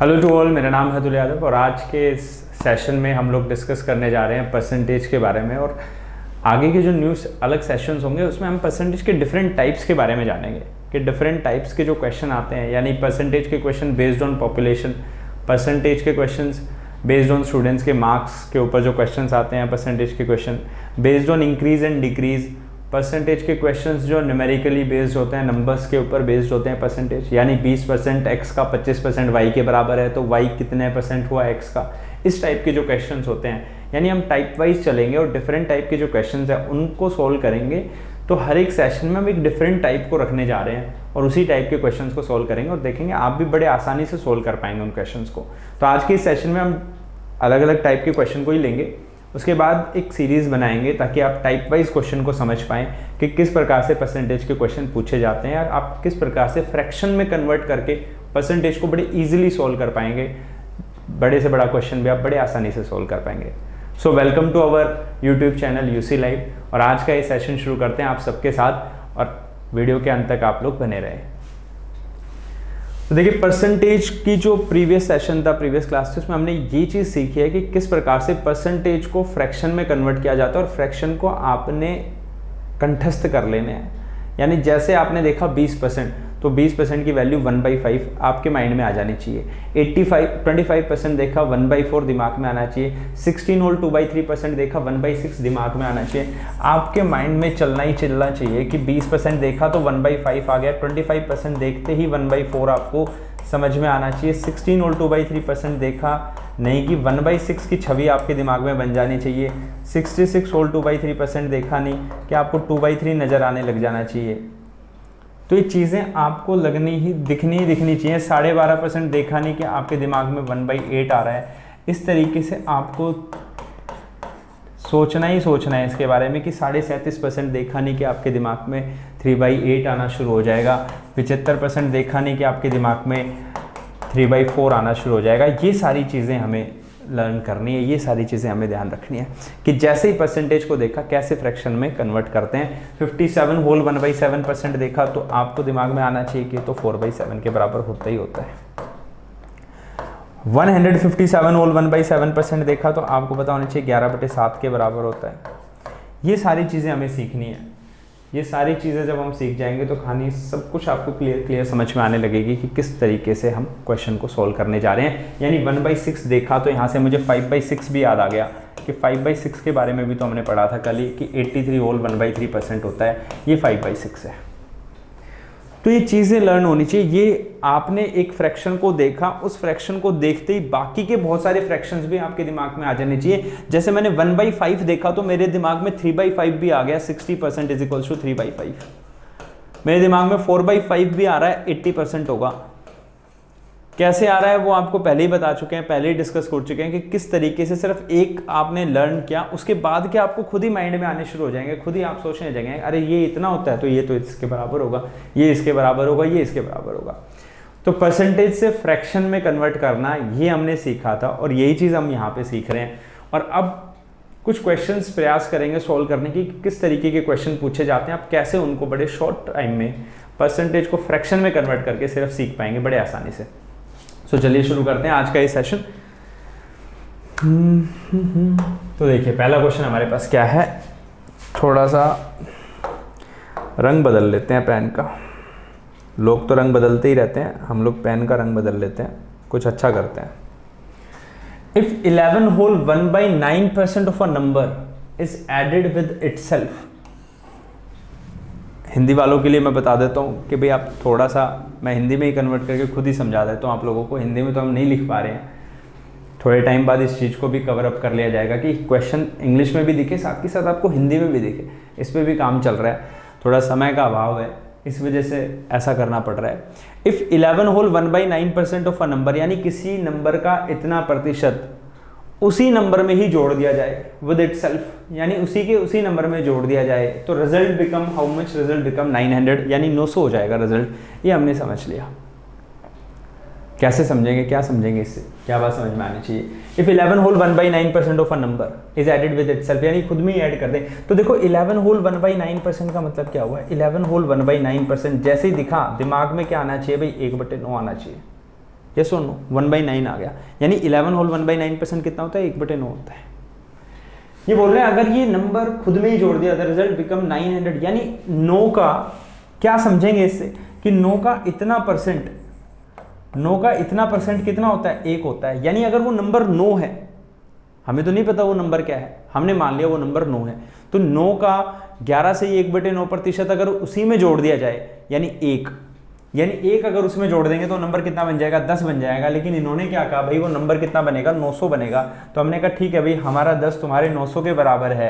Hello to all, मेरा नाम है अतुल यादव और आज के इस सेशन में हम लोग डिस्कस करने जा रहे हैं परसेंटेज के बारे में। और आगे के जो न्यूज़ अलग सेशंस होंगे उसमें हम परसेंटेज के डिफरेंट टाइप्स के बारे में जानेंगे कि डिफरेंट टाइप्स के जो क्वेश्चन आते हैं, यानी परसेंटेज के question based on population, percentage के क्वेश्चंस बेस्ड ऑन स्टूडेंट्स के मार्क्स के ऊपर जो क्वेश्चंस आते हैं, परसेंटेज के question based on increase and decrease, percentage के क्वेश्चंस जो न्यूमेरिकली बेस्ड होते हैं, नंबर्स के ऊपर बेस्ड होते हैं परसेंटेज, यानी 20% x का 25% y के बराबर है तो y कितने परसेंट हुआ x का। इस टाइप के जो क्वेश्चंस होते हैं, यानी हम टाइप वाइज चलेंगे और डिफरेंट टाइप के जो क्वेश्चंस हैं उनको सोल्व करेंगे। तो हर एक सेशन में हम एक डिफरेंट टाइप को रखने जा रहे हैं और उसी टाइप के क्वेश्चंस को सोल्व करेंगे और देखेंगे आप भी बड़े आसानी से सोल्व कर पाएंगे उन क्वेश्चंस को। तो आज के इस सेशन में हम अलग अलग टाइप के क्वेश्चन को ही लेंगे, उसके बाद एक सीरीज़ बनाएंगे ताकि आप टाइप वाइज क्वेश्चन को समझ पाएँ कि किस प्रकार से परसेंटेज के क्वेश्चन पूछे जाते हैं और आप किस प्रकार से फ्रैक्शन में कन्वर्ट करके परसेंटेज को बड़े इजीली सोल्व कर पाएंगे। बड़े से बड़ा क्वेश्चन भी आप बड़े आसानी से सोल्व कर पाएंगे। So welcome to our YouTube channel UC live. और आज का ये सेशन शुरू करते हैं आप सबके साथ और वीडियो के अंत तक आप लोग बने रहें। तो देखिए, परसेंटेज की जो प्रीवियस सेशन था, प्रीवियस क्लास थी, उसमें हमने ये चीज़ सीखी है कि किस प्रकार से परसेंटेज को फ्रैक्शन में कन्वर्ट किया जाता है और फ्रैक्शन को आपने कंठस्थ कर लेने हैं। यानी जैसे आपने देखा 20%, तो 20% की वैल्यू 1/5 आपके माइंड में आ जानी चाहिए। 25% देखा 1/4 दिमाग में आना चाहिए। 16 होल 2/3% देखा 1/6 दिमाग में आना चाहिए। आपके माइंड में चलना ही चलना चाहिए कि 20% देखा तो 1/5 आ गया, 25% देखते ही 1/4 आपको समझ में आना चाहिए। 16 होल 2/3% देखा नहीं कि 1/6 की छवि आपके दिमाग में बन जानी चाहिए। 66 होल 2/3% देखा नहीं कि आपको 2/3 नज़र आने लग जाना चाहिए। तो ये चीज़ें आपको दिखनी चाहिए। 12.5% देखा नहीं कि आपके दिमाग में 1/8 आ रहा है। इस तरीके से आपको सोचना है इसके बारे में कि 37.5% देखा नहीं कि आपके दिमाग में 3/8 आना शुरू हो जाएगा। 75% देखा नहीं कि आपके दिमाग में 3/4 आना शुरू हो जाएगा। ये सारी चीज़ें हमें लर्न करनी है, ये सारी चीज़ें हमें ध्यान रखनी है कि जैसे ही परसेंटेज को देखा कैसे फ्रैक्शन में कन्वर्ट करते हैं। 57 होल 1/7% देखा तो आपको दिमाग में आना चाहिए कि तो 4/7 के बराबर होता ही होता है। 157 होल 1/7% देखा तो आपको पता होना चाहिए 11/7 के बराबर होता है। ये सारी चीज़ें हमें सीखनी है। ये सारी चीज़ें जब हम सीख जाएंगे तो कहानी सब कुछ आपको क्लियर समझ में आने लगेगी कि किस तरीके से हम क्वेश्चन को सॉल्व करने जा रहे हैं। यानी 1/6 देखा तो यहाँ से मुझे 5/6 भी याद आ गया कि 5/6 के बारे में भी तो हमने पढ़ा था कल ही कि 83 होल 1/3% होता है, ये 5/6 है। तो ये चीज़ें लर्न होनी चाहिए। ये आपने एक फ्रैक्शन को देखा, उस फ्रैक्शन को देखते ही बाकी के बहुत सारे फ्रैक्शंस भी आपके दिमाग में आ जाने चाहिए। जैसे मैंने 1/5 देखा तो मेरे दिमाग में 3/5 भी आ गया। 60% इज इक्वल्स टू 3/5। मेरे दिमाग में 4/5 भी आ रहा है, 80% होगा। कैसे आ रहा है वो आपको पहले ही बता चुके हैं, पहले ही डिस्कस कर चुके हैं कि किस तरीके से सिर्फ एक आपने लर्न किया, उसके बाद क्या आपको खुद ही माइंड में आने शुरू हो जाएंगे। खुद ही आप सोचने लगेंगे अरे ये इतना होता है तो ये तो इसके बराबर होगा, ये इसके बराबर होगा, ये इसके बराबर होगा। तो परसेंटेज से फ्रैक्शन में कन्वर्ट करना ये हमने सीखा था और यही चीज़ हम यहाँ पे सीख रहे हैं। और अब कुछ क्वेश्चंस प्रयास करेंगे सॉल्व करने की, किस तरीके के क्वेश्चन पूछे जाते हैं, आप कैसे उनको बड़े शॉर्ट टाइम में परसेंटेज को फ्रैक्शन में कन्वर्ट करके सिर्फ सीख पाएंगे बड़े आसानी से। सो चलिए शुरू करते हैं आज का ये सेशन। तो देखिए, पहला क्वेश्चन हमारे पास क्या है, थोड़ा सा रंग बदल लेते हैं पेन का। लोग तो रंग बदलते ही रहते हैं, हम लोग पेन का रंग बदल लेते हैं, कुछ अच्छा करते हैं। If 11 whole 1/9% of a number is added with itself. Hindi वालों के लिए मैं बता देता हूँ कि भाई आप थोड़ा सा, मैं हिंदी में ही कन्वर्ट करके खुद ही समझा देता हूँ आप लोगों को। हिंदी में तो हम नहीं लिख पा रहे हैं, थोड़े टाइम बाद इस चीज़ को भी कवर अप कर लिया जाएगा कि क्वेश्चन इंग्लिश में भी दिखे, साथ के साथ आपको हिंदी में भी दिखे। इस पर भी काम चल रहा है, थोड़ा समय का अभाव है, इस वजह से ऐसा करना पड़ रहा है। If 11 whole 1/9% of a number, यानी किसी नंबर का इतना प्रतिशत उसी नंबर में ही जोड़ दिया जाए विद इटसेल्फ, यानी उसी नंबर में जोड़ दिया जाए तो result become how much, result become 900, यानी 900 हो जाएगा रिजल्ट। ये हमने समझ लिया। कैसे समझेंगे, क्या समझेंगे इससे, क्या बात समझ में आनी चाहिए। If 11 whole 1/9% of a number is added with itself, यानी खुद में ही ऐड कर दें। तो देखो 11 होल 1/9% का मतलब क्या हुआ। 11 होल 1/9% जैसे ही दिखा दिमाग में क्या आना चाहिए भाई, 1/9 आना चाहिए। यस और नो, 1/9 आ गया। यानी 11 होल 1/9% कितना होता है, 1/9 होता है। ये बोल रहे हैं अगर ये नंबर खुद में ही जोड़ दिया द रिजल्ट बिकम 900, यानी 9 का क्या समझेंगे इससे कि 9 का इतना परसेंट कितना होता है, 1 होता है। यानी अगर वो नंबर 9 है, हमें तो नहीं पता वो नंबर क्या है, हमने मान लिया वो नंबर 9 है, तो 9 का 11 से 1/9% अगर उसी में जोड़ दिया जाए यानी 1 अगर उसमें जोड़ देंगे तो नंबर कितना बन जाएगा, 10 बन जाएगा। लेकिन इन्होंने क्या कहा भाई वो नंबर कितना बनेगा, 900 बनेगा। तो हमने कहा ठीक है भाई, हमारा 10 तुम्हारे 900 के बराबर है,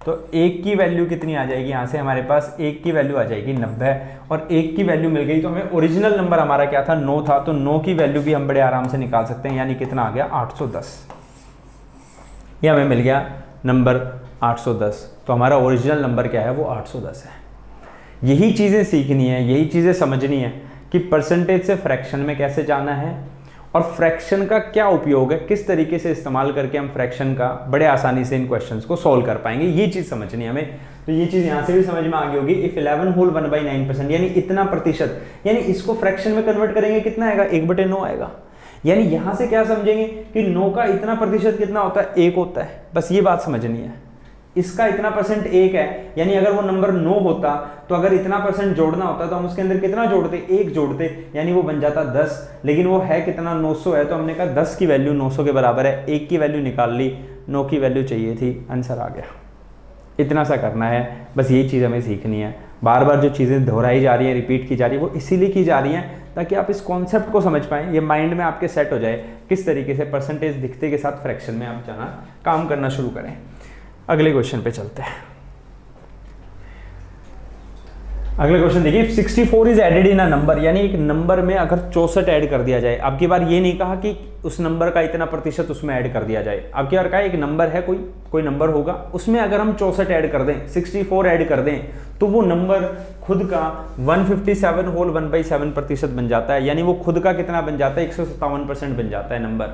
तो 1 की वैल्यू कितनी आ जाएगी, यहाँ से हमारे पास 1 की वैल्यू आ जाएगी 90, और 1 की वैल्यू मिल गई। तो हमें ओरिजिनल नंबर हमारा क्या था, 9 था, तो 9 की वैल्यू भी हम बड़े आराम से निकाल सकते हैं। यानी कितना आ गया, 810। ये हमें मिल गया नंबर 810। तो हमारा ओरिजिनल नंबर क्या है, वो 810 है। यही चीज़ें सीखनी है, यही चीज़ें समझनी है कि परसेंटेज से फ्रैक्शन में कैसे जाना है और फ्रैक्शन का क्या उपयोग है, किस तरीके से इस्तेमाल करके हम फ्रैक्शन का बड़े आसानी से इन क्वेश्चंस को सॉल्व कर पाएंगे। ये चीज़ समझनी है हमें। तो ये चीज़ यहाँ से भी समझ में आ गई होगी। इफ 11 होल 1/9% यानी इतना प्रतिशत, यानी इसको फ्रैक्शन में कन्वर्ट करेंगे कितना आएगा, 1/9 आएगा। यानी यहाँ से क्या समझेंगे कि 9 का इतना प्रतिशत कितना होता है, 1 होता है। बस ये बात समझनी है। इसका इतना परसेंट 1 है, यानी अगर वो नंबर 9 होता तो अगर इतना परसेंट जोड़ना होता तो हम उसके अंदर कितना जोड़ते, 1 जोड़ते, यानी वो बन जाता 10। लेकिन वो है कितना, 900 है, तो हमने कहा 10 की वैल्यू 900 के बराबर है, 1 की वैल्यू निकाल ली, 9 की वैल्यू चाहिए थी, आंसर आ गया। इतना सा करना है, बस ये चीज़ हमें सीखनी है। बार बार जो चीज़ें दोहराई जा रही हैं, रिपीट की जा रही है, वो इसीलिए की जा रही हैं ताकि आप इस कॉन्सेप्ट को समझ पाएँ, ये माइंड में आपके सेट हो जाए किस तरीके से परसेंटेज दिखते के साथ फ्रैक्शन में आप जाना काम करना शुरू करें। अगले क्वेश्चन पे चलते हैं। अगले क्वेश्चन देखिए, 64 is added in a number, यानी एक नंबर में अगर 64 ऐड कर दिया जाए। अब की बार ये नहीं कहा कि उस नंबर का इतना प्रतिशत उसमें ऐड कर दिया जाए। अब की बार कहा एक नंबर है, कोई नंबर होगा, उसमें अगर हम 64 ऐड कर दें, 64 ऐड कर दें, तो वो नंबर खुद का 157 होल 1/7% बन जाता है। यानी वो खुद का कितना बन जाता है, 157% बन जाता है नंबर।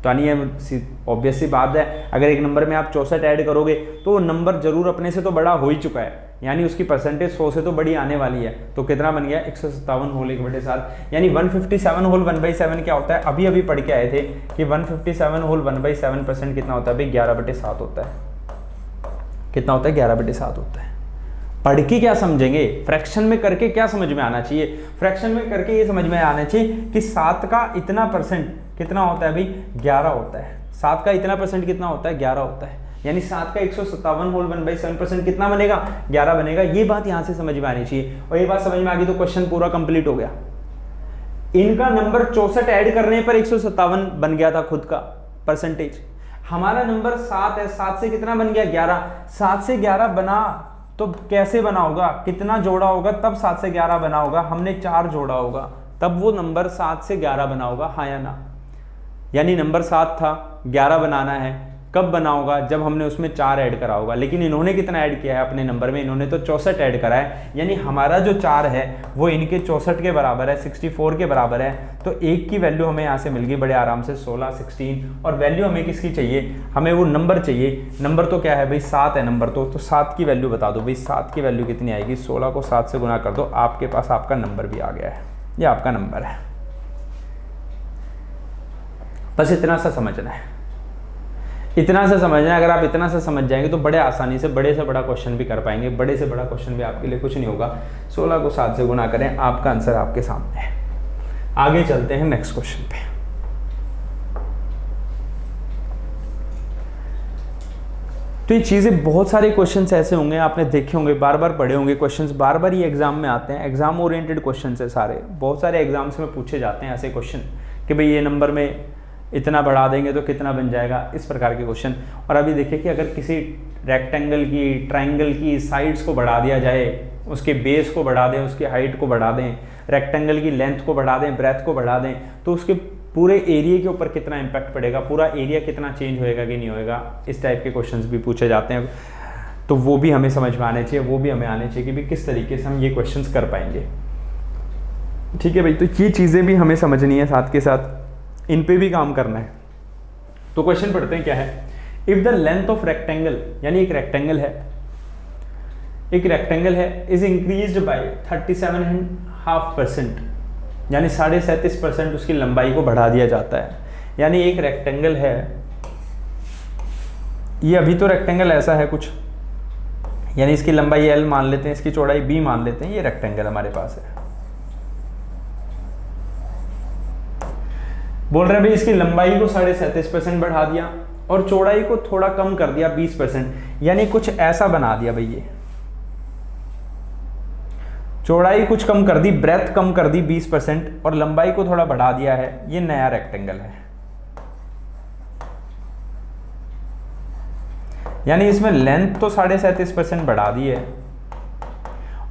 तो यानी ये ऑब्वियस सी बात है, अगर एक नंबर में आप 64 ऐड करोगे तो नंबर जरूर अपने से तो बड़ा हो ही चुका है, यानी उसकी परसेंटेज 100 से तो बड़ी आने वाली है। तो कितना बन गया, 157 होल 1/7, यानी 157 होल 1/7 क्या होता है, अभी अभी पढ़ के आए थे कि 157 होल 1/7% कितना होता है भाई, 11/7 होता है। कितना होता है, 11/7 होता है। पढ़ के क्या समझेंगे, फ्रैक्शन में करके क्या समझ में आना चाहिए, फ्रैक्शन में करके ये समझ में आना चाहिए कि 7 का इतना परसेंट कितना होता है भाई, 11 होता है। 7 का इतना परसेंट कितना होता है, 11 होता है। यानी 7 का 157 होल 1/7% कितना बनेगा, 11 बनेगा। ये बात यहाँ से समझ में आनी चाहिए, और ये बात समझ में आ गई तो क्वेश्चन पूरा कंप्लीट हो गया। इनका नंबर 64 ऐड करने पर 157 बन गया था खुद का परसेंटेज। हमारा नंबर 7 है, 7 से कितना बन गया, 11। 7 से 11 बना तो कैसे बना होगा, कितना जोड़ा होगा तब 7 से 11 बना होगा, हमने 4 जोड़ा होगा तब वो नंबर 7 से 11 बना होगा, हाँ या ना। यानी नंबर 7 था, 11 बनाना है, कब बना होगा, जब हमने उसमें 4 ऐड करा होगा। लेकिन इन्होंने कितना ऐड किया है अपने नंबर में, इन्होंने तो 64 ऐड करा है। यानी हमारा जो 4 है वो इनके 64 के बराबर है, 64 के बराबर है। तो 1 की वैल्यू हमें यहाँ से मिल गई बड़े आराम से, 16, 16। और वैल्यू हमें किसकी चाहिए, हमें वो नंबर चाहिए। नंबर तो क्या है भाई, 7 है नंबर तो 7 की वैल्यू बता दो भाई, 7 की वैल्यू कितनी आएगी, 16 को 7 से गुना कर दो, आपके पास आपका नंबर भी आ गया है, ये आपका नंबर है। बस इतना सा समझना है, इतना सा समझना है। अगर आप इतना सा समझ जाएंगे तो बड़े आसानी से बड़े से बड़ा क्वेश्चन भी कर पाएंगे। बड़े से बड़ा क्वेश्चन भी आपके लिए कुछ नहीं होगा। 16 को 7 से गुना करें, आपका आंसर आपके सामने है। आगे चलते हैं नेक्स्ट क्वेश्चन पे। तो ये चीज़ें, बहुत सारे क्वेश्चंस ऐसे होंगे आपने देखे होंगे, बार बार पढ़े होंगे क्वेश्चंस, बार बार ये एग्जाम में आते हैं। एग्जाम ओरिएंटेड क्वेश्चंस है सारे, बहुत सारे एग्जाम्स में पूछे जाते हैं ऐसे क्वेश्चन कि भाई ये नंबर में इतना बढ़ा देंगे तो कितना बन जाएगा, इस प्रकार के क्वेश्चन। और अभी देखिए कि अगर किसी रेक्टेंगल की, ट्रायंगल की साइड्स को बढ़ा दिया जाए, उसके बेस को बढ़ा दें, उसकी हाइट को बढ़ा दें, रेक्टेंगल की लेंथ को बढ़ा दें, ब्रेथ को बढ़ा दें, तो उसके पूरे एरिया के ऊपर कितना इम्पैक्ट पड़ेगा, पूरा एरिया कितना चेंज होएगा कि नहीं होएगा, इस टाइप के क्वेश्चंस भी पूछे जाते हैं। तो वो भी हमें समझ में आने चाहिए, वो भी हमें आने चाहिए कि भाई किस तरीके से हम ये क्वेश्चंस कर पाएंगे। ठीक है भाई, तो ये चीज़ें भी हमें समझनी है, साथ के साथ इन पे भी काम करना है। तो क्वेश्चन पढ़ते हैं क्या है, if the length of rectangle, यानी एक रेक्टेंगल है, इज इंक्रीज्ड बाय 37.5%, यानी 37.5% उसकी लंबाई को बढ़ा दिया जाता है। यानी एक रेक्टेंगल है, ये अभी तो रेक्टेंगल ऐसा है कुछ, यानी इसकी लंबाई L मान लेते हैं, इसकी चौड़ाई B मान लेते हैं, ये रेक्टेंगल हमारे पास है। बोल रहे हैं भाई इसकी लंबाई को 37.5% बढ़ा दिया और चौड़ाई को थोड़ा कम कर दिया 20%, यानी कुछ ऐसा बना दिया भाई, ये चौड़ाई कुछ कम कर दी, ब्रेथ कम कर दी 20% और लंबाई को थोड़ा बढ़ा दिया है, ये नया रेक्टेंगल है। यानी इसमें लेंथ तो 37.5% बढ़ा दी है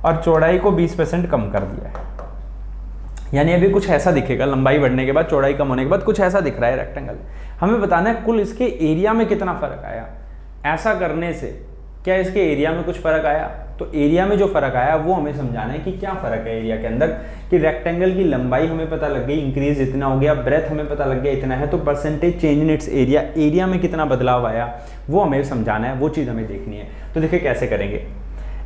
और चौड़ाई को 20% कम कर दिया है। यानी अभी कुछ ऐसा दिखेगा, लंबाई बढ़ने के बाद चौड़ाई कम होने के बाद कुछ ऐसा दिख रहा है रेक्टेंगल। हमें बताना है कुल इसके एरिया में कितना फर्क आया। ऐसा करने से क्या इसके एरिया में कुछ फर्क आया? तो एरिया में जो फर्क आया वो हमें समझाना है कि क्या फर्क है एरिया के अंदर। कि रेक्टेंगल की लंबाई हमें पता लग गई, इंक्रीज इतना हो गया, ब्रेथ हमें पता लग गया इतना है, तो percentage change in its area, area में कितना बदलाव आया वो हमें समझाना है, वो चीज़ हमें देखनी है। तो देखिए कैसे करेंगे।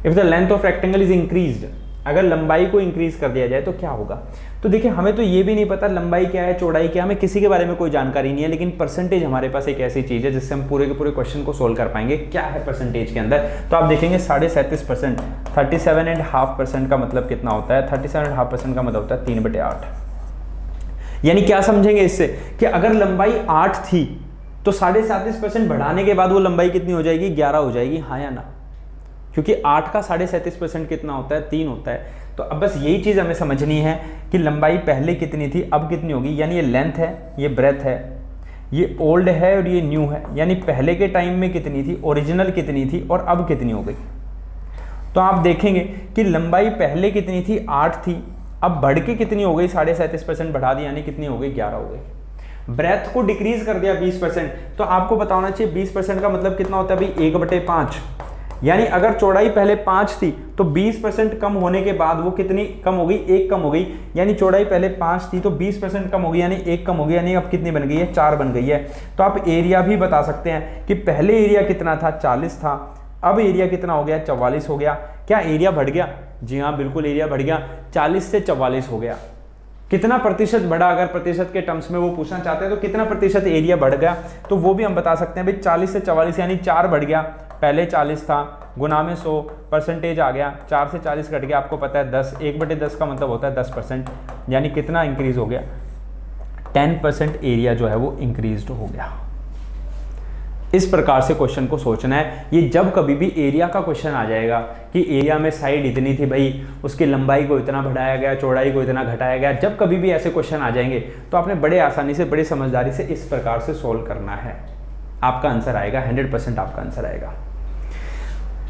If the length of rectangle is increased, अगर लंबाई को इंक्रीज कर दिया जाए तो क्या होगा? तो देखिए हमें तो ये भी नहीं पता लंबाई क्या है, चौड़ाई क्या है, हमें किसी के बारे में कोई जानकारी नहीं है, लेकिन परसेंटेज हमारे पास एक ऐसी चीज़ है जिससे हम पूरे के पूरे क्वेश्चन को सोल्व कर पाएंगे। क्या है परसेंटेज के अंदर? तो आप देखेंगे 37.5%, 37.5% का मतलब कितना होता है? 37.5% का मतलब होता है 3/8। यानी क्या समझेंगे इससे कि अगर लंबाई 8 थी तो 37.5% बढ़ाने के बाद वो लंबाई कितनी हो जाएगी? 11 हो जाएगी, हाँ या ना? क्योंकि 8 का 37.5% कितना होता है? 3 होता है। तो अब बस यही चीज़ हमें समझनी है कि लंबाई पहले कितनी थी, अब कितनी होगी। यानी ये लेंथ है, ये ब्रेथ है, ये ओल्ड है और ये न्यू है। यानी पहले के टाइम में कितनी थी, ओरिजिनल कितनी थी और अब कितनी हो गई। तो आप देखेंगे कि लंबाई पहले कितनी थी? 8 थी, अब बढ़ के कितनी हो गई? 37.5% बढ़ा दी, यानी कितनी हो गई? 11 हो गई। ब्रेथ को डिक्रीज कर दिया 20%, तो आपको पता होना चाहिए 20% का मतलब कितना होता है भाई? 1/5। यानी अगर चौड़ाई पहले 5 थी तो 20% कम होने के बाद वो कितनी कम हो गई? 1 कम हो गई। यानी चौड़ाई पहले 5 थी तो 20% कम हो गई, यानी 1 कम हो गई, यानी अब कितनी बन गई है? 4 बन गई है। तो आप एरिया भी बता सकते हैं कि पहले एरिया कितना था? 40 था, अब एरिया कितना हो गया? 44 हो गया। क्या एरिया बढ़ गया? जी हाँ, बिल्कुल एरिया बढ़ गया, 40 से 44 हो गया। कितना प्रतिशत बढ़ा? अगर प्रतिशत के टर्म्स में वो पूछना चाहते हैं तो कितना प्रतिशत एरिया बढ़ गया, तो वो भी हम बता सकते हैं भाई 40 से 44 यानी 4 बढ़ गया। पहले 40 था, गुना में 100, परसेंटेज आ गया, 4 से 40 घट गया, आपको पता है 10, 1/10 का मतलब होता है 10%। यानी कितना इंक्रीज हो गया? 10% एरिया जो है वो इंक्रीज हो गया। इस प्रकार से क्वेश्चन को सोचना है। ये जब कभी भी एरिया का क्वेश्चन आ जाएगा कि एरिया में साइड इतनी थी भाई, उसकी लंबाई को इतना बढ़ाया गया, चौड़ाई को इतना घटाया गया, जब कभी भी ऐसे क्वेश्चन आ जाएंगे तो आपने बड़े आसानी से, बड़ी समझदारी से इस प्रकार से सोल्व करना है। आपका आंसर आएगा, 100% आपका आंसर आएगा।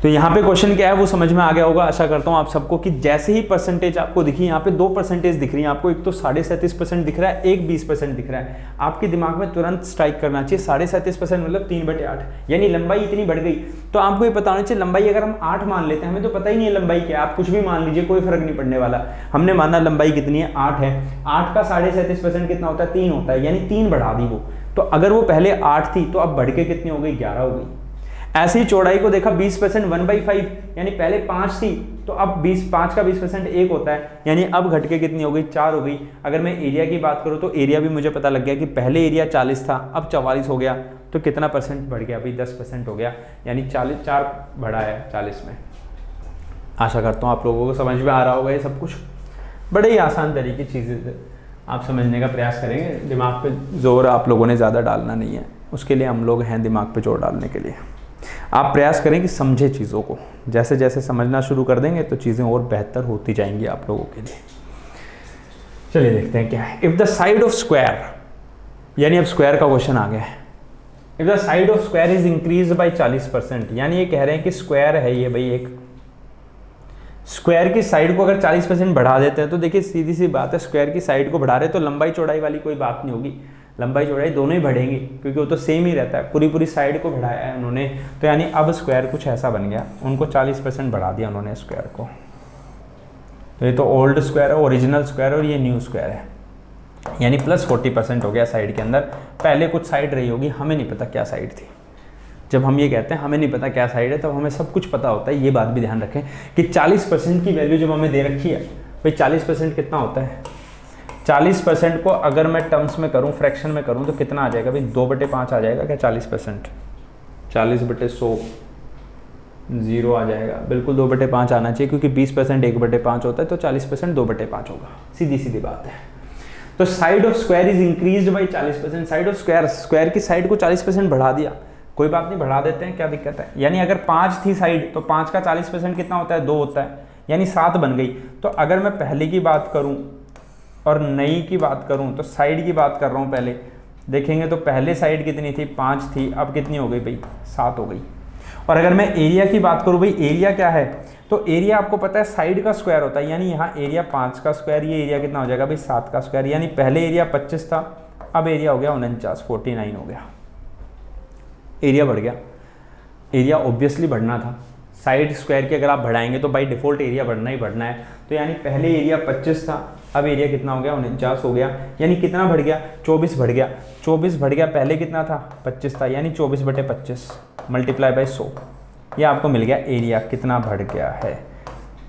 तो यहाँ पे क्वेश्चन क्या है वो समझ में आ गया होगा, आशा करता हूँ आप सबको, कि जैसे ही परसेंटेज आपको दिखी, यहाँ पे 2 परसेंटेज दिख रही है आपको, एक तो 37.5% दिख रहा है, एक 20% दिख रहा है। आपके दिमाग में तुरंत स्ट्राइक करना चाहिए 37% मतलब 3/8, यानी लंबाई इतनी बढ़ गई। तो आपको ये पता होना चाहिए लंबाई अगर हम 8 मान लेते हैं, हमें तो पता ही नहीं है लंबाई क्या है, आप कुछ भी मान लीजिए, कोई फर्क नहीं पड़ने वाला। हमने माना लंबाई कितनी है? 8 है। 8 का 37.5% कितना होता है? 3 होता है, यानी 3 बढ़ा दी वो। तो अगर वो पहले 8 थी तो अब बढ़ के कितनी हो गई? 11 हो गई। ऐसे ही चौड़ाई को देखा 20%, 1/5, यानी पहले 5 थी तो अब 5 का 20% 1 होता है, यानी अब घट के कितनी हो गई? 4 हो गई। अगर मैं एरिया की बात करूँ तो एरिया भी मुझे पता लग गया कि पहले एरिया 40 था, अब 44 हो गया, तो कितना परसेंट बढ़ गया? अभी 10% हो गया, यानी 4 बढ़ा है 40 में। आशा करता हूँ आप लोगों को समझ में आ रहा होगा ये सब कुछ। बड़े ही आसान तरीके चीज़ें आप समझने का प्रयास करेंगे। दिमाग पे जोर आप लोगों ने ज़्यादा डालना नहीं है, उसके लिए हम लोग हैं दिमाग पे जोर डालने के लिए। आप प्रयास करें कि समझे चीज़ों को, जैसे जैसे समझना शुरू कर देंगे तो चीज़ें और बेहतर होती जाएंगी आप लोगों के लिए। चलिए देखते हैं क्या है। If the side of square, यानी अब स्क्वायर का क्वेश्चन आ गया है। If the side of square is increase by 40%, यानी ये कह रहे हैं कि स्क्वायर है ये भाई, एक स्क्वायर की साइड को अगर 40% बढ़ा देते हैं तो देखिए सीधी सी बात है, स्क्वायर की साइड को बढ़ा रहे तो लंबाई चौड़ाई वाली कोई बात नहीं होगी, लंबाई चौड़ाई दोनों ही बढ़ेंगी क्योंकि वो तो सेम ही रहता है। पूरी साइड को बढ़ाया है उन्होंने, तो यानी अब स्क्वायर कुछ ऐसा बन गया, उनको 40% बढ़ा दिया उन्होंने स्क्वायर को। तो ये तो ओल्ड स्क्वायर है, ओरिजिनल स्क्वायर, और ये न्यू स्क्वायर है, यानी प्लस 40% हो गया साइड के अंदर। पहले कुछ साइड रही होगी, हमें नहीं पता क्या साइड थी। जब हम ये कहते हैं हमें नहीं पता क्या साइड है, तब हमें सब कुछ पता होता है। ये बात भी ध्यान रखें कि 40% की वैल्यू जब हमें दे रखी है, भाई 40% कितना होता है? 40% को अगर मैं टर्म्स में करूं, फ्रैक्शन में करूं, तो कितना आ जाएगा भाई? 2/5 आ जाएगा क्या 40%? 40/100 0 आ जाएगा। बिल्कुल 2/5 आना चाहिए, क्योंकि 20% 1/5 होता है, तो 40% 2/5 होगा। सीधी सीधी बात है। तो side of square is increased by 40%। Side of square की साइड को 40% बढ़ा दिया, कोई बात नहीं, बढ़ा देते हैं, क्या दिक्कत है? यानी अगर 5 थी साइड, तो 5 का 40% कितना होता है? 2 होता है, यानी 7 बन गई। तो अगर मैं पहले की बात करूं और नई की बात करूं, तो साइड की बात कर रहा हूं पहले, देखेंगे तो पहले साइड कितनी थी? 5 थी, अब कितनी हो गई भाई? 7 हो गई। और अगर मैं एरिया की बात करूं, भाई एरिया क्या है? तो एरिया आपको पता है साइड का स्क्वायर होता है, यानी यहाँ एरिया 5 का स्क्वायर, ये एरिया कितना हो जाएगा भाई? 7 का स्क्वायर। यानी पहले एरिया 25 था, अब एरिया हो गया 49 हो गया। एरिया बढ़ गया। एरिया ऑब्वियसली बढ़ना था, साइड स्क्वायर की अगर आप बढ़ाएंगे तो बाई डिफॉल्ट एरिया बढ़ना ही बढ़ना है। तो यानी पहले एरिया 25 था, अब एरिया कितना हो गया? 49 हो गया। यानी कितना बढ़ गया? 24 बढ़ गया। 24 बढ़ गया, पहले कितना था? 25 था, यानी 24/25 मल्टीप्लाई बाई 100, ये आपको मिल गया एरिया कितना बढ़ गया है।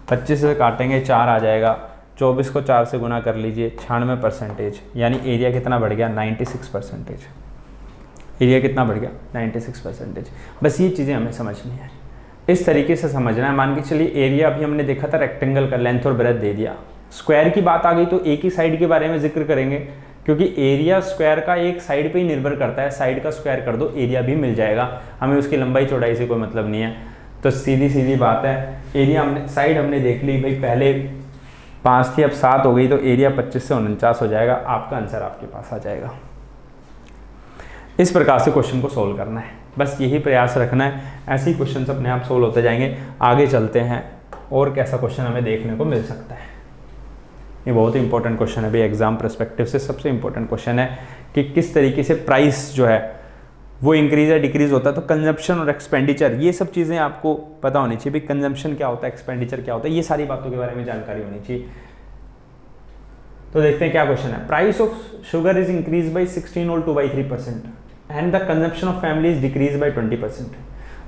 25 से काटेंगे 4 आ जाएगा, 24 को 4 से गुना कर लीजिए, 96%, यानी एरिया कितना बढ़ गया? 96%। एरिया कितना बढ़ गया? 96%। बस ये चीज़ें हमें समझनी है, इस तरीके से समझना है। मान के चलिए एरिया अभी हमने देखा था रेक्टेंगल का, लेंथ और ब्रेथ दे दिया। स्क्वायर की बात आ गई तो एक ही साइड के बारे में जिक्र करेंगे, क्योंकि एरिया स्क्वायर का एक साइड पे ही निर्भर करता है। साइड का स्क्वायर कर दो, एरिया भी मिल जाएगा, हमें उसकी लंबाई चौड़ाई से कोई मतलब नहीं है। तो सीधी सीधी बात है, एरिया साइड हमने देख ली भाई, पहले 5 थी, अब 7 हो गई, तो एरिया 25 से 49 हो जाएगा। आपका आंसर आपके पास आ जाएगा। इस प्रकार से क्वेश्चन को सोल्व करना है, बस यही प्रयास रखना है, ऐसे ही क्वेश्चन अपने आप सोल्व होते जाएंगे। आगे चलते हैं और कैसा क्वेश्चन हमें देखने को मिल सकता है। ये बहुत ही इंपॉर्टेंट क्वेश्चन है भाई, एग्जाम पर्सपेक्टिव से सबसे इंपॉर्टेंट क्वेश्चन है कि किस तरीके से प्राइस जो है वो इंक्रीज या डिक्रीज होता है। तो कंजम्पशन और एक्सपेंडिचर, ये सब चीज़ें आपको पता होनी चाहिए भाई, कंजम्पशन क्या होता है, एक्सपेंडिचर क्या होता है, ये सारी बातों के बारे में जानकारी होनी चाहिए। तो देखते हैं क्या क्वेश्चन है। Price of sugar is increase by 16 और 2/3% and the consumption of family is decrease by 20%।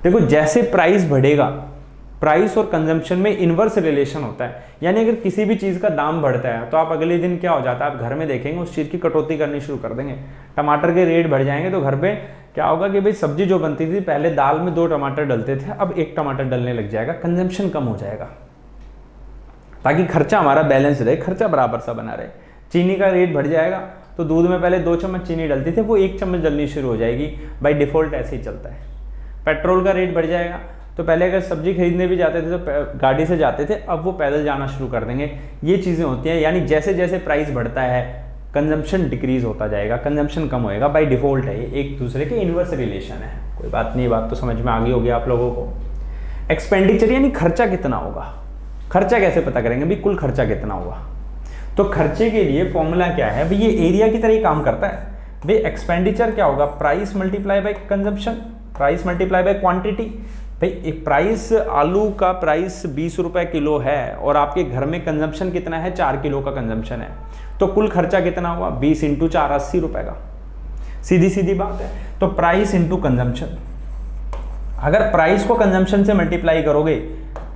देखो जैसे प्राइस बढ़ेगा, प्राइस और कंजम्पशन में इन्वर्स रिलेशन होता है, यानी अगर किसी भी चीज़ का दाम बढ़ता है तो आप अगले दिन क्या हो जाता है, आप घर में देखेंगे उस चीज़ की कटौती करनी शुरू कर देंगे। टमाटर के रेट बढ़ जाएंगे तो घर पे क्या होगा कि भाई सब्जी जो बनती थी पहले दाल में 2 टमाटर डलते थे, अब 1 टमाटर डलने लग जाएगा, कंजम्पशन कम हो जाएगा, ताकि खर्चा हमारा बैलेंस रहे, खर्चा बराबर सा बना रहे। चीनी का रेट बढ़ जाएगा तो दूध में पहले 2 चम्मच चीनी डलती थी, वो 1 चम्मच डलनी शुरू हो जाएगी, बाई डिफॉल्ट ऐसे ही चलता है। पेट्रोल का रेट बढ़ जाएगा तो पहले अगर सब्जी खरीदने भी जाते थे तो गाड़ी से जाते थे, अब वो पैदल जाना शुरू कर देंगे। ये चीज़ें होती हैं, यानी जैसे जैसे प्राइस बढ़ता है कंजम्पशन डिक्रीज होता जाएगा, कंजम्पशन कम होएगा, बाय डिफॉल्ट है, ये एक दूसरे के इन्वर्स रिलेशन है। कोई बात नहीं, बात तो समझ में आ गई होगी आप लोगों को। एक्सपेंडिचर यानी खर्चा कितना होगा, खर्चा कैसे पता करेंगे भाई, कुल खर्चा कितना होगा। तो खर्चे के लिए फॉर्मूला क्या है भाई, ये एरिया की तरह ही काम करता है भाई। एक्सपेंडिचर क्या होगा, price multiply by consumption, price multiply by quantity. भाई एक प्राइस, आलू का प्राइस 20 रुपए किलो है और आपके घर में कंजम्पशन कितना है, 4 किलो का कंजम्पशन है, तो कुल खर्चा कितना हुआ, 20 × 4 80 रुपए का। सीधी सीधी बात है। तो प्राइस इंटू कंजम्पशन, अगर प्राइस को कंजम्पशन से मल्टीप्लाई करोगे,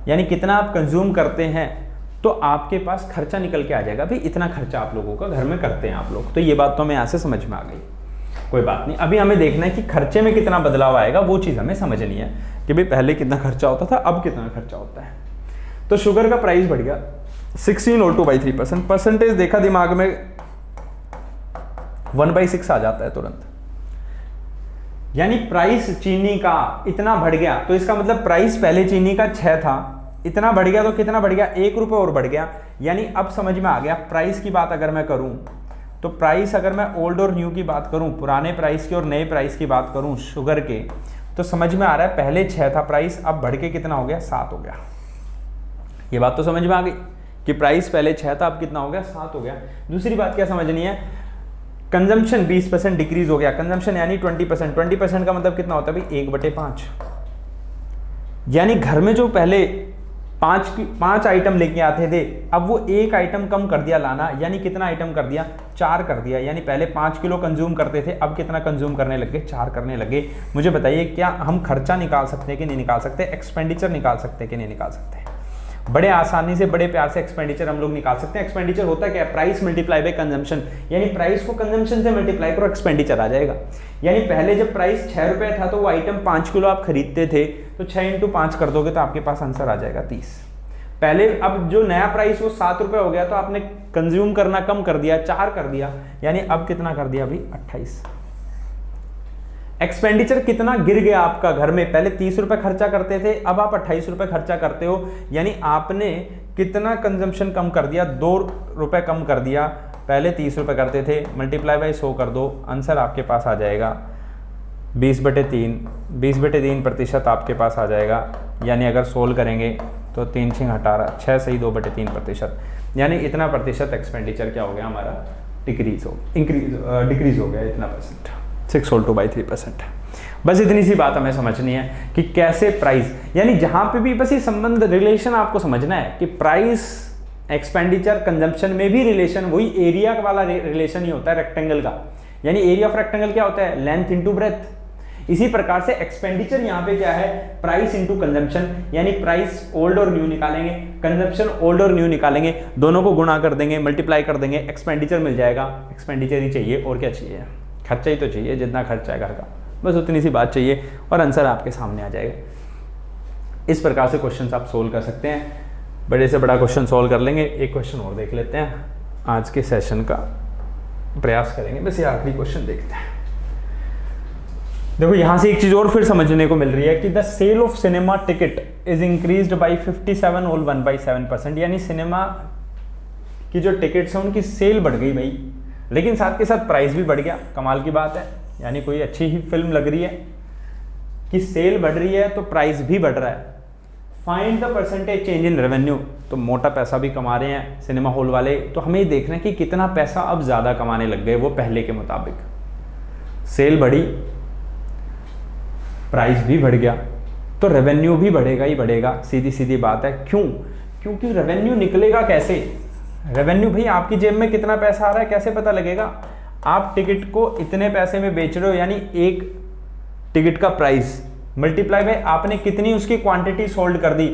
यानी कितना आप कंज्यूम करते हैं, तो आपके पास खर्चा निकल के आ जाएगा भाई, इतना खर्चा आप लोगों का घर में करते हैं आप लोग। तो ये बात तो हमें यहाँ से समझ में आ गई। कोई बात नहीं, अभी हमें देखना है कि खर्चे में कितना बदलाव आएगा, वो चीज़ हमें समझनी है कि भाई पहले कितना खर्चा होता था, अब कितना खर्चा होता है। तो शुगर का प्राइस बढ़ गया 16 और 2/3%। परसेंटेज देखा दिमाग में 1/6 आ जाता है तुरंत, यानी प्राइस चीनी का इतना बढ़ गया, तो इसका मतलब प्राइस पहले चीनी का 6 था, इतना बढ़ गया, तो कितना बढ़ गया, 1 रुपये और बढ़ गया। यानी अब समझ में आ गया। प्राइस की बात अगर मैं करूं, तो प्राइस अगर मैं ओल्ड और न्यू की बात करूं, पुराने प्राइस की और नए प्राइस की बात करूं शुगर के, तो समझ में आ रहा है पहले 6 था प्राइस, अब बढ़ के कितना हो गया, 7 हो गया। ये बात तो समझ में आ गई कि प्राइस पहले 6 था, अब कितना हो गया, 7 हो गया। दूसरी बात क्या समझनी है, कंजम्पशन 20% डिक्रीज हो गया। कंजम्पशन यानी 20%, 20% का मतलब कितना होता है भाई, 1/5। यानी घर में जो पहले 5 आइटम लेके आते थे, अब वो 1 आइटम कम कर दिया लाना, यानी कितना आइटम कर दिया, 4 कर दिया। यानी पहले 5 किलो कंज्यूम करते थे, अब कितना कंज्यूम करने लगे, 4 करने लगे। मुझे बताइए क्या हम खर्चा निकाल सकते हैं कि नहीं निकाल सकते, एक्सपेंडिचर निकाल सकते हैं कि नहीं निकाल सकते। बड़े आसानी से बड़े प्यार से एक्सपेंडिचर हम लोग निकाल सकते हैं। एक्सपेंडिचर होता क्या है, प्राइस मल्टीप्लाई बाय कंजम्पशन, यानी प्राइस को कंजम्पशन से मल्टीप्लाई करो, एक्सपेंडिचर आ जाएगा। यानी पहले जब प्राइस 6 रुपये था तो वो आइटम 5 किलो आप खरीदते थे, तो 6 इंटू 5 कर दोगे तो आपके पास आंसर आ जाएगा 30। पहले अब जो नया प्राइस वो 7 रुपये हो गया, तो आपने कंज्यूम करना कम कर दिया, 4 कर दिया, यानी अब कितना कर दिया अभी 28। एक्सपेंडिचर कितना गिर गया आपका घर में, पहले 30 रुपए खर्चा करते थे, अब आप 28 रुपए खर्चा करते हो, यानी आपने कितना कंजम्पशन कम कर दिया, 2 रुपए कम कर दिया। पहले 30 रुपए करते थे, मल्टीप्लाई बाई 100 कर दो, आंसर आपके पास आ जाएगा 20/3। 20/3% आपके पास आ जाएगा, यानी अगर सोल्व करेंगे तो 3 6 18, 6 सही 2/3%, यानी इतना प्रतिशत एक्सपेंडिचर क्या हो गया हमारा, डिक्रीज हो गया इतना परसेंट, 6/3%। बस इतनी सी बात हमें समझनी है कि कैसे प्राइस, यानी जहां पे भी बस ये संबंध रिलेशन आपको समझना है कि प्राइस एक्सपेंडिचर कंजम्पशन में भी रिलेशन वही एरिया वाला रिलेशन ही होता है रेक्टेंगल का। यानी एरिया ऑफ रेक्टेंगल क्या होता है, लेंथ इंटू ब्रेथ। इसी प्रकार से एक्सपेंडिचर यहाँ पे क्या है, प्राइस इंटू कंजम्पशन, यानी प्राइस ओल्ड और न्यू निकालेंगे, कंजम्पशन ओल्ड और न्यू निकालेंगे, दोनों को गुणा कर देंगे, मल्टीप्लाई कर देंगे, एक्सपेंडिचर मिल जाएगा। एक्सपेंडिचर ही चाहिए और क्या चाहिए, खर्चा ही तो चाहिए, जितना खर्चा है घर का, बस उतनी सी बात चाहिए और आंसर आपके सामने आ जाएगा। इस प्रकार से क्वेश्चन आप सोल्व कर सकते हैं। बड़े से बड़ा क्वेश्चन सोल्व कर लेंगे। एक क्वेश्चन और देख लेते हैं, आज के सेशन का प्रयास करेंगे, बस ये आखिरी क्वेश्चन देखते हैं। देखो यहां से एक चीज और फिर समझने को मिल रही है कि the sale of cinema ticket is increased by 57 whole 1/7%, यानी सिनेमा की जो टिकट्स हैं उनकी सेल बढ़ गई भाई, लेकिन साथ के साथ प्राइस भी बढ़ गया। कमाल की बात है, यानी कोई अच्छी ही फिल्म लग रही है कि सेल बढ़ रही है तो प्राइस भी बढ़ रहा है। Find the percentage change in revenue, तो मोटा पैसा भी कमा रहे हैं सिनेमा हॉल वाले, तो हमें ये देखना है कि कितना पैसा अब ज़्यादा कमाने लग गए वो पहले के मुताबिक। सेल बढ़ी, प्राइस भी बढ़ गया, तो रेवेन्यू भी बढ़ेगा ही बढ़ेगा, सीधी सीधी बात है। क्यों? क्योंकि रेवेन्यू निकलेगा कैसे? रेवेन्यू भाई आपकी जेब में कितना पैसा आ रहा है कैसे पता लगेगा? आप टिकट को इतने पैसे में बेच रहे हो, यानी एक टिकट का प्राइस मल्टीप्लाई बाय आपने कितनी उसकी क्वांटिटी सोल्ड कर दी,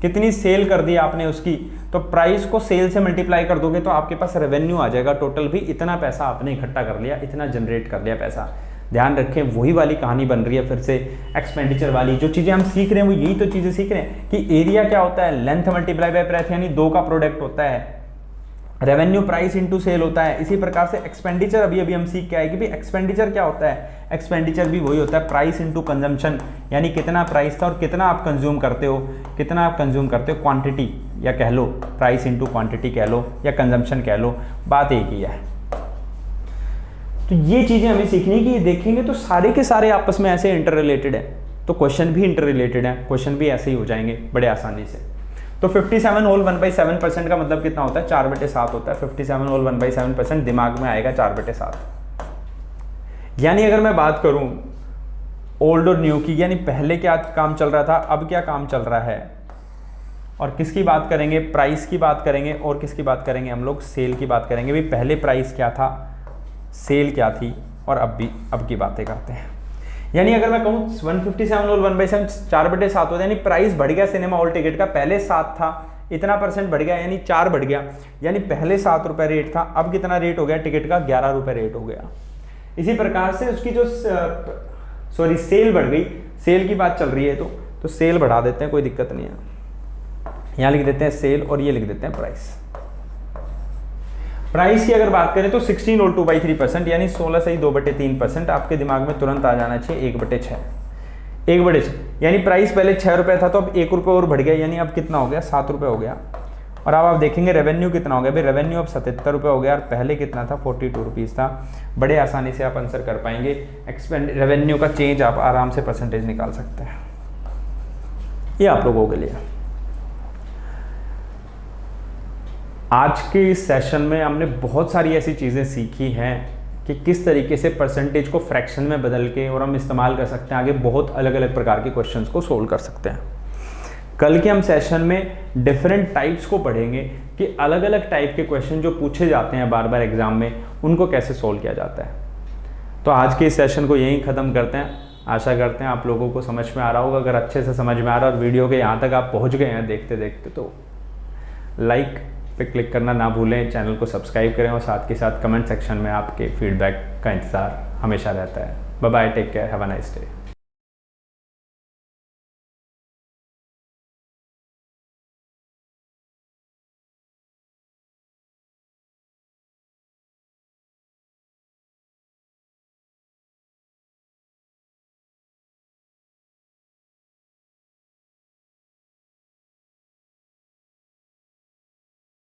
कितनी सेल कर दी आपने उसकी, तो प्राइस को सेल से मल्टीप्लाई कर दोगे तो आपके पास रेवेन्यू आ जाएगा। टोटल भी इतना पैसा आपने इकट्ठा कर लिया, इतना जनरेट कर लिया पैसा। ध्यान रखें, वही वाली कहानी बन रही है फिर से एक्सपेंडिचर वाली। जो चीज़ें हम सीख रहे हैं वो यही तो चीज़ें सीख रहे हैं कि एरिया क्या होता है, लेंथ मल्टीप्लाई बाय ब्रेथ, यानी 2 का प्रोडक्ट होता है। रेवेन्यू प्राइस इनटू सेल होता है। इसी प्रकार से एक्सपेंडिचर अभी हम सीख के आए कि भाई एक्सपेंडिचर क्या होता है। एक्सपेंडिचर भी वही होता है, प्राइस इनटू कंजम्पशन, यानी कितना प्राइस था और कितना आप कंज्यूम करते हो, कितना आप कंज्यूम करते हो, क्वांटिटी या कह लो प्राइस इनटू क्वांटिटी कह लो या कंजम्पशन कह लो, बात एक ही है। तो ये चीज़ें हमें सीखनी कि देखेंगे तो सारे के सारे आपस में ऐसे इंटर रिलेटेड है, तो क्वेश्चन भी इंटर रिलेटेड है, क्वेश्चन भी ऐसे ही हो जाएंगे बड़े आसानी से। तो 57 होल 1/7% का मतलब कितना होता है, 4/7 होता है। 57 होल 1/7% दिमाग में आएगा 4/7। यानी अगर मैं बात करूं ओल्ड और न्यू की, यानी पहले क्या काम चल रहा था, अब क्या काम चल रहा है, और किसकी बात करेंगे, प्राइस की बात करेंगे, और किसकी बात करेंगे हम लोग, सेल की बात करेंगे। भाई पहले प्राइस क्या था, सेल क्या थी, और अब की बातें करते हैं। यानी अगर मैं कहूँ 157 और 1/7 4/7 होता है, यानी प्राइस बढ़ गया सिनेमा हॉल टिकट का, पहले 7 था, इतना परसेंट बढ़ गया, यानी 4 बढ़ गया। यानी पहले 7 रुपये रेट था, अब कितना रेट हो गया टिकट का, 11 रुपये रेट हो गया। इसी प्रकार से उसकी जो सेल बढ़ गई, सेल की बात चल रही है तो सेल बढ़ा देते हैं, कोई दिक्कत नहीं है। यहाँ लिख देते हैं सेल और ये लिख देते हैं प्राइस। प्राइस की अगर बात करें तो 16 होल 2/3%, यानी 16 सही 2/3%। आपके दिमाग में तुरंत आ जाना चाहिए 1/6, 1/6, यानी प्राइस पहले 6 रुपये था तो अब 1 रुपये और बढ़ गया, यानी अब कितना हो गया, 7 रुपये हो गया। और अब आप देखेंगे रेवेन्यू कितना हो गया, भाई रेवेन्यू अब 77 रुपये हो गया, और पहले कितना था, 42 रुपीज़ था। बड़े आसानी से आप आंसर कर पाएंगे। रेवेन्यू का चेंज आप आराम से परसेंटेज निकाल सकते हैं, ये आप लोगों के लिए। आज के इस सेशन में हमने बहुत सारी ऐसी चीज़ें सीखी हैं कि किस तरीके से परसेंटेज को फ्रैक्शन में बदल के और हम इस्तेमाल कर सकते हैं, आगे बहुत अलग अलग प्रकार के क्वेश्चंस को सोल्व कर सकते हैं। कल के हम सेशन में डिफरेंट टाइप्स को पढ़ेंगे कि अलग अलग टाइप के क्वेश्चन जो पूछे जाते हैं बार बार एग्जाम में, उनको कैसे सोल्व किया जाता है। तो आज के इस सेशन को यहीं ख़त्म करते हैं। आशा करते हैं आप लोगों को समझ में आ रहा होगा। अगर अच्छे से समझ में आ रहा है और वीडियो के यहाँ तक आप पहुँच गए हैं देखते देखते, तो लाइक पे क्लिक करना ना भूलें, चैनल को सब्सक्राइब करें और साथ के साथ कमेंट सेक्शन में आपके फीडबैक का इंतज़ार हमेशा रहता है। Bye bye, take care, have a nice day.